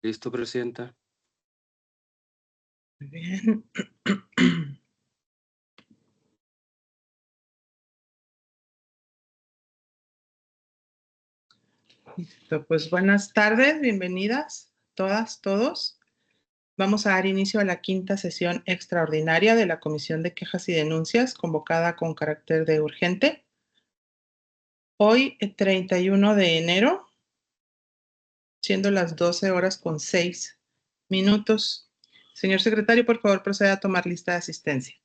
Listo, presidenta. Muy bien. Listo, pues buenas tardes, bienvenidas todas, todos. Vamos a dar inicio a la quinta sesión extraordinaria de la Comisión de Quejas y Denuncias, convocada con carácter de urgente. Hoy, 31 de enero, siendo las 12:06. Señor secretario, por favor, proceda a tomar lista de asistencia.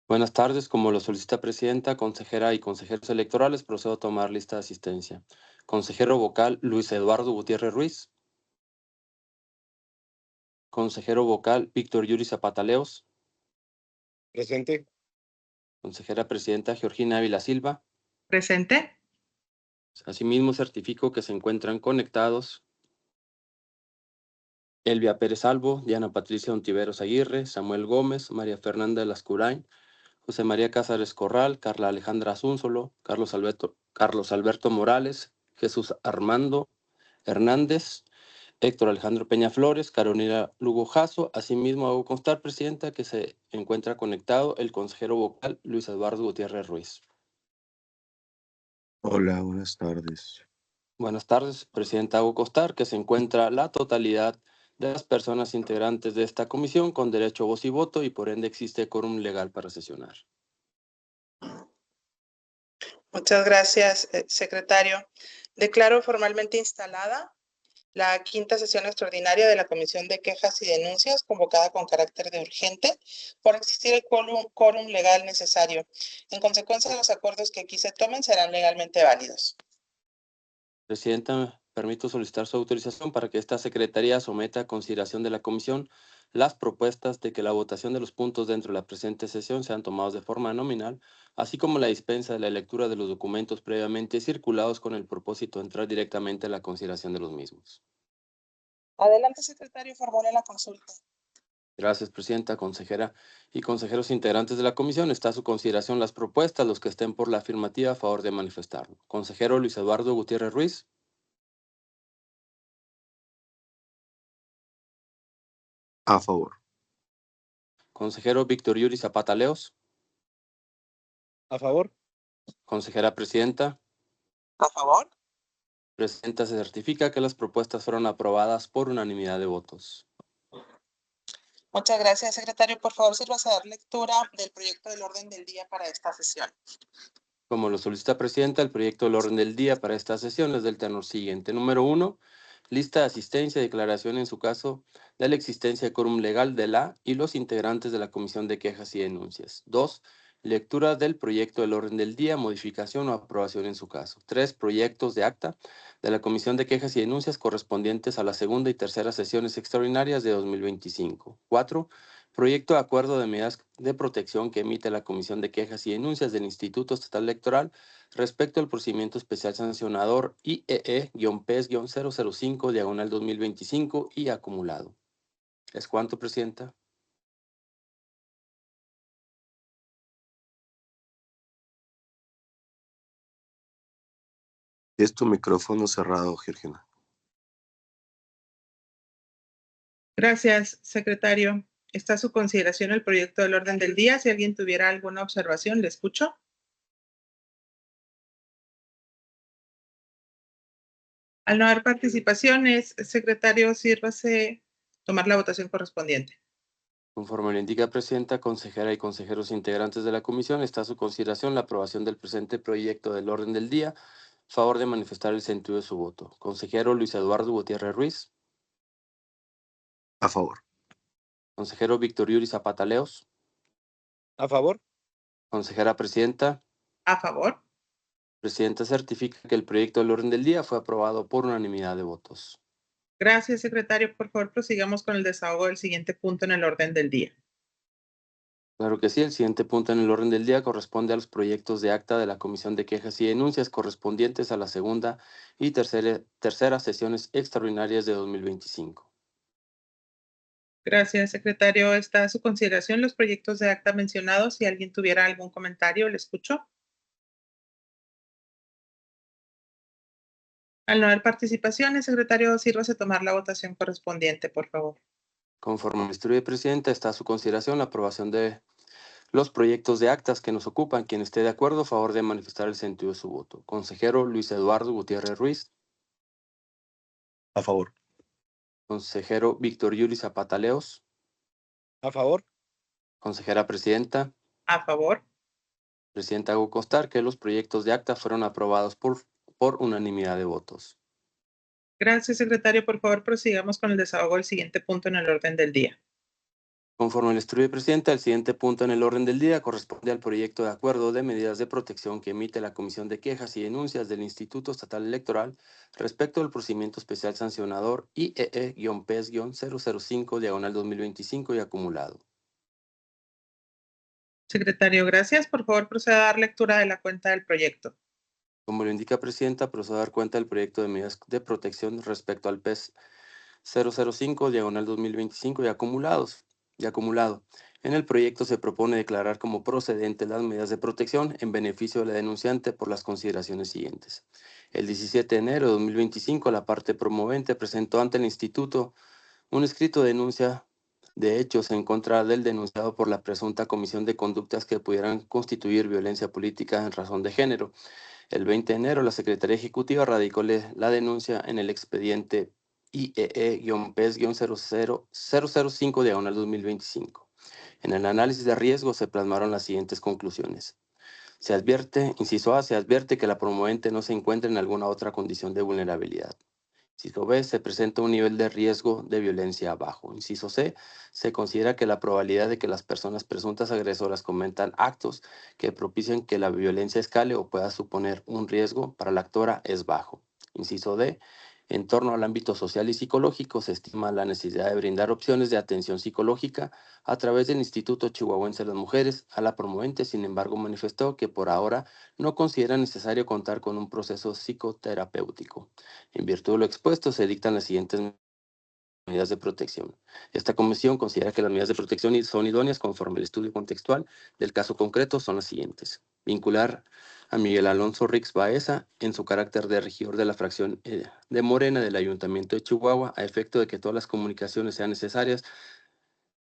Buenas tardes, como lo solicita presidenta, consejera y consejeros electorales, procedo a tomar lista de asistencia. Consejero vocal Luis Eduardo Gutiérrez Ruiz. Consejero vocal Víctor Yuri Zapata Leos. Presente. Consejera presidenta Georgina Ávila Silva. ¿Presente? Asimismo, certifico que se encuentran conectados Elvia Pérez Albo, Diana Patricia Ontiveros Aguirre, Samuel Gómez, María Fernanda Lascurain, José María Cázares Corral, Carla Alejandra Azúnzolo, Carlos Alberto Morales, Jesús Armando Hernández, Héctor Alejandro Peña Flores, Carolina Lugo Jasso. Asimismo, hago constar, presidenta, que se encuentra conectado el consejero vocal Luis Eduardo Gutiérrez Ruiz. Hola, buenas tardes. Buenas tardes, presidenta. Hago constar que se encuentra la totalidad de las personas integrantes de esta comisión con derecho a voz y voto y por ende existe quórum legal para sesionar. Muchas gracias, secretario. Declaro formalmente instalada la quinta sesión extraordinaria de la Comisión de Quejas y Denuncias, convocada con carácter de urgente, por existir el quórum legal necesario. En consecuencia, los acuerdos que aquí se tomen serán legalmente válidos. Presidenta, permito solicitar su autorización para que esta secretaría someta a consideración de la comisión las propuestas de que la votación de los puntos dentro de la presente sesión sean tomados de forma nominal, así como la dispensa de la lectura de los documentos previamente circulados con el propósito de entrar directamente a la consideración de los mismos. Adelante, secretario, formule la consulta. Gracias, presidenta, consejera y consejeros integrantes de la comisión. Está a su consideración las propuestas. Los que estén por la afirmativa, a favor de manifestarlo. Consejero Luis Eduardo Gutiérrez Ruiz. A favor. Consejero Víctor Yuri Zapata Leos. A favor. Consejera presidenta. ¿A favor? Presidenta, se certifica que las propuestas fueron aprobadas por unanimidad de votos. Muchas gracias, secretario. Por favor, sírvase a dar lectura del proyecto del orden del día para esta sesión. Como lo solicita presidenta, el proyecto del orden del día para esta sesión es del tenor siguiente. Número 1, lista de asistencia y declaración en su caso de la existencia de quórum legal de la y los integrantes de la Comisión de Quejas y Denuncias. 2, lectura del proyecto del orden del día, modificación o aprobación en su caso. 3, proyectos de acta de la Comisión de Quejas y Denuncias correspondientes a la segunda y tercera sesiones extraordinarias de 2025. 4, proyecto de acuerdo de medidas de protección que emite la Comisión de Quejas y Denuncias del Instituto Estatal Electoral respecto al procedimiento especial sancionador IEE-PES-005/2025 y acumulado. ¿Es cuánto, presidenta? Es tu micrófono cerrado, Georgina. Gracias, secretario. Está a su consideración el proyecto del orden del día. Si alguien tuviera alguna observación, le escucho. Al no haber participaciones, secretario, sírvase tomar la votación correspondiente. Conforme lo indica presidenta, consejera y consejeros integrantes de la comisión, está a su consideración la aprobación del presente proyecto del orden del día. Favor de manifestar el sentido de su voto. Consejero Luis Eduardo Gutiérrez Ruiz. A favor. Consejero Víctor Yuri Zapata Leos. A favor. Consejera presidenta. A favor. Presidenta certifica que el proyecto del orden del día fue aprobado por unanimidad de votos. Gracias, secretario. Por favor, prosigamos con el desahogo del siguiente punto en el orden del día. Claro que sí, el siguiente punto en el orden del día corresponde a los proyectos de acta de la Comisión de Quejas y Denuncias correspondientes a la segunda y tercera sesiones extraordinarias de 2025. Gracias, secretario. Está a su consideración los proyectos de acta mencionados. Si alguien tuviera algún comentario, le escucho. Al no haber participaciones, secretario, sírvase tomar la votación correspondiente, por favor. Conforme al estudio de presidenta, está a su consideración la aprobación de los proyectos de actas que nos ocupan. Quien esté de acuerdo, a favor de manifestar el sentido de su voto. Consejero Luis Eduardo Gutiérrez Ruiz. A favor. Consejero Víctor Yuri Zapata Leos. A favor. Consejera presidenta. A favor. Presidenta, hago constar que los proyectos de acta fueron aprobados por unanimidad de votos. Gracias, secretario. Por favor, prosigamos con el desahogo del siguiente punto en el orden del día. Conforme al estudio de presidenta, el siguiente punto en el orden del día corresponde al proyecto de acuerdo de medidas de protección que emite la Comisión de Quejas y Denuncias del Instituto Estatal Electoral respecto al procedimiento especial sancionador IEE-PES-005/2025 y acumulado. Secretario, gracias. Por favor, proceda a dar lectura de la cuenta del proyecto. Como lo indica presidenta, procedo a dar cuenta del proyecto de medidas de protección respecto al PES 005/2025 y acumulado. En el proyecto se propone declarar como procedentes las medidas de protección en beneficio de la denunciante por las consideraciones siguientes. El 17 de enero de 2025, la parte promovente presentó ante el instituto un escrito de denuncia de hechos en contra del denunciado por la presunta comisión de conductas que pudieran constituir violencia política en razón de género. El 20 de enero, la Secretaría Ejecutiva radicó la denuncia en el expediente IEE-PES-005/2025. En el análisis de riesgo se plasmaron las siguientes conclusiones. Se advierte, inciso A, se advierte que la promovente no se encuentra en alguna otra condición de vulnerabilidad. Inciso B, se presenta un nivel de riesgo de violencia bajo. Inciso C, se considera que la probabilidad de que las personas presuntas agresoras cometan actos que propicien que la violencia escale o pueda suponer un riesgo para la actora es bajo. Inciso D, en torno al ámbito social y psicológico, se estima la necesidad de brindar opciones de atención psicológica a través del Instituto Chihuahuense de las Mujeres. A la promovente, sin embargo, manifestó que por ahora no considera necesario contar con un proceso psicoterapéutico. En virtud de lo expuesto, se dictan las siguientes medidas de protección. Esta comisión considera que las medidas de protección son idóneas conforme al estudio contextual del caso concreto son las siguientes. Vincular a Miguel Alonso Rix Baeza en su carácter de regidor de la fracción de Morena del Ayuntamiento de Chihuahua a efecto de que todas las comunicaciones sean necesarias.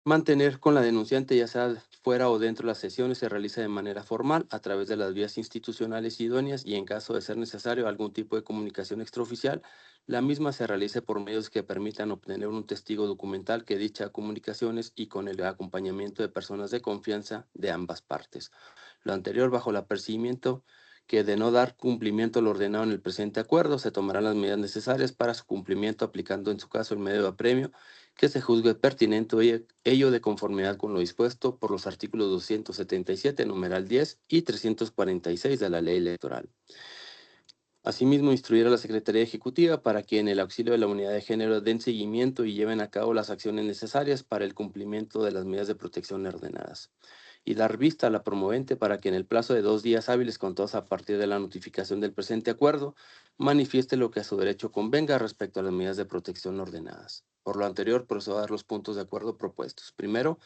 Mantener con la denunciante, ya sea fuera o dentro de las sesiones, se realiza de manera formal a través de las vías institucionales idóneas y en caso de ser necesario algún tipo de comunicación extraoficial, la misma se realice por medios que permitan obtener un testigo documental que dicha comunicaciones y con el acompañamiento de personas de confianza de ambas partes. Lo anterior bajo el apercibimiento que de no dar cumplimiento a lo ordenado en el presente acuerdo, se tomarán las medidas necesarias para su cumplimiento aplicando en su caso el medio de apremio que se juzgue pertinente, ello de conformidad con lo dispuesto por los artículos 277, numeral 10 y 346 de la Ley Electoral. Asimismo, instruir a la Secretaría Ejecutiva para que en el auxilio de la Unidad de Género den seguimiento y lleven a cabo las acciones necesarias para el cumplimiento de las medidas de protección ordenadas. Y dar vista a la promovente para que en el plazo de 2 días hábiles contados a partir de la notificación del presente acuerdo, manifieste lo que a su derecho convenga respecto a las medidas de protección ordenadas. Por lo anterior, procedo a dar los puntos de acuerdo propuestos. Primero,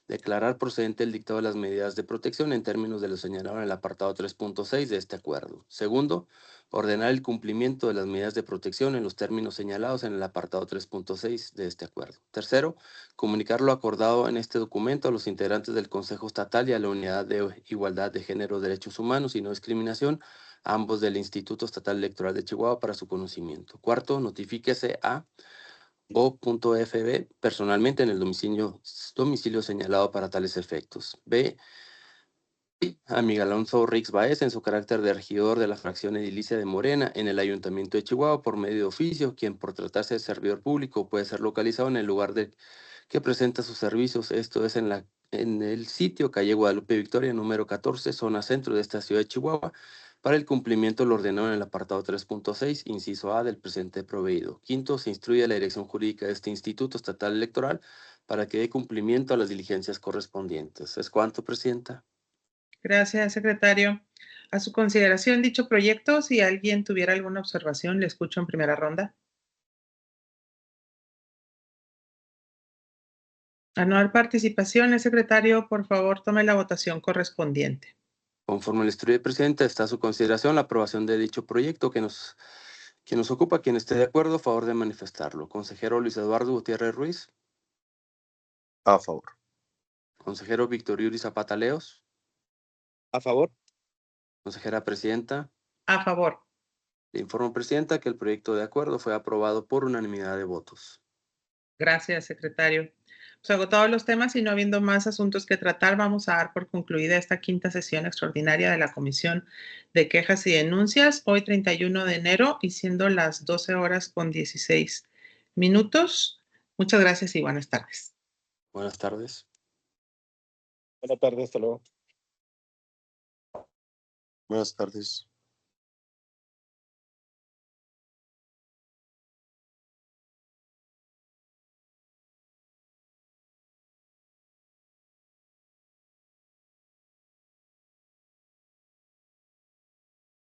declarar procedente el dictado de las medidas de protección en términos de lo señalado en el apartado 3.6 de este acuerdo. Segundo, ordenar el cumplimiento de las medidas de protección en los términos señalados en el apartado 3.6 de este acuerdo. Tercero, comunicar lo acordado en este documento a los integrantes del Consejo Estatal y a la Unidad de Igualdad de Género, Derechos Humanos y No Discriminación, ambos del Instituto Estatal Electoral de Chihuahua, para su conocimiento. Cuarto, notifíquese a O.FB personalmente en el domicilio señalado para tales efectos. B. A Miguel Alonso Rix Baeza en su carácter de regidor de la fracción edilicia de Morena en el Ayuntamiento de Chihuahua por medio de oficio, quien por tratarse de servidor público puede ser localizado en el lugar que presenta sus servicios, esto es en el sitio calle Guadalupe Victoria, número 14, zona centro de esta ciudad de Chihuahua, para el cumplimiento lo ordenado en el apartado 3.6, inciso A del presente proveído. Quinto, se instruye a la dirección jurídica de este Instituto Estatal Electoral para que dé cumplimiento a las diligencias correspondientes. ¿Es cuanto, Presidenta? Gracias, secretario. A su consideración dicho proyecto, si alguien tuviera alguna observación, le escucho en primera ronda. Al no haber participación, secretario, por favor, tome la votación correspondiente. Conforme al estudio del presidente, está a su consideración la aprobación de dicho proyecto que Quien nos ocupa, quien esté de acuerdo, a favor de manifestarlo. Consejero Luis Eduardo Gutiérrez Ruiz. A favor. Consejero Víctor Yuri Zapata Leos. A favor. Consejera presidenta. A favor. Le informo, presidenta, que el proyecto de acuerdo fue aprobado por unanimidad de votos. Gracias, secretario. Pues agotados los temas y no habiendo más asuntos que tratar, vamos a dar por concluida esta quinta sesión extraordinaria de la Comisión de Quejas y Denuncias, hoy 31 de enero y siendo las 12:16 minutos. Muchas gracias y buenas tardes. Buenas tardes. Buenas tardes, hasta luego. Buenas tardes.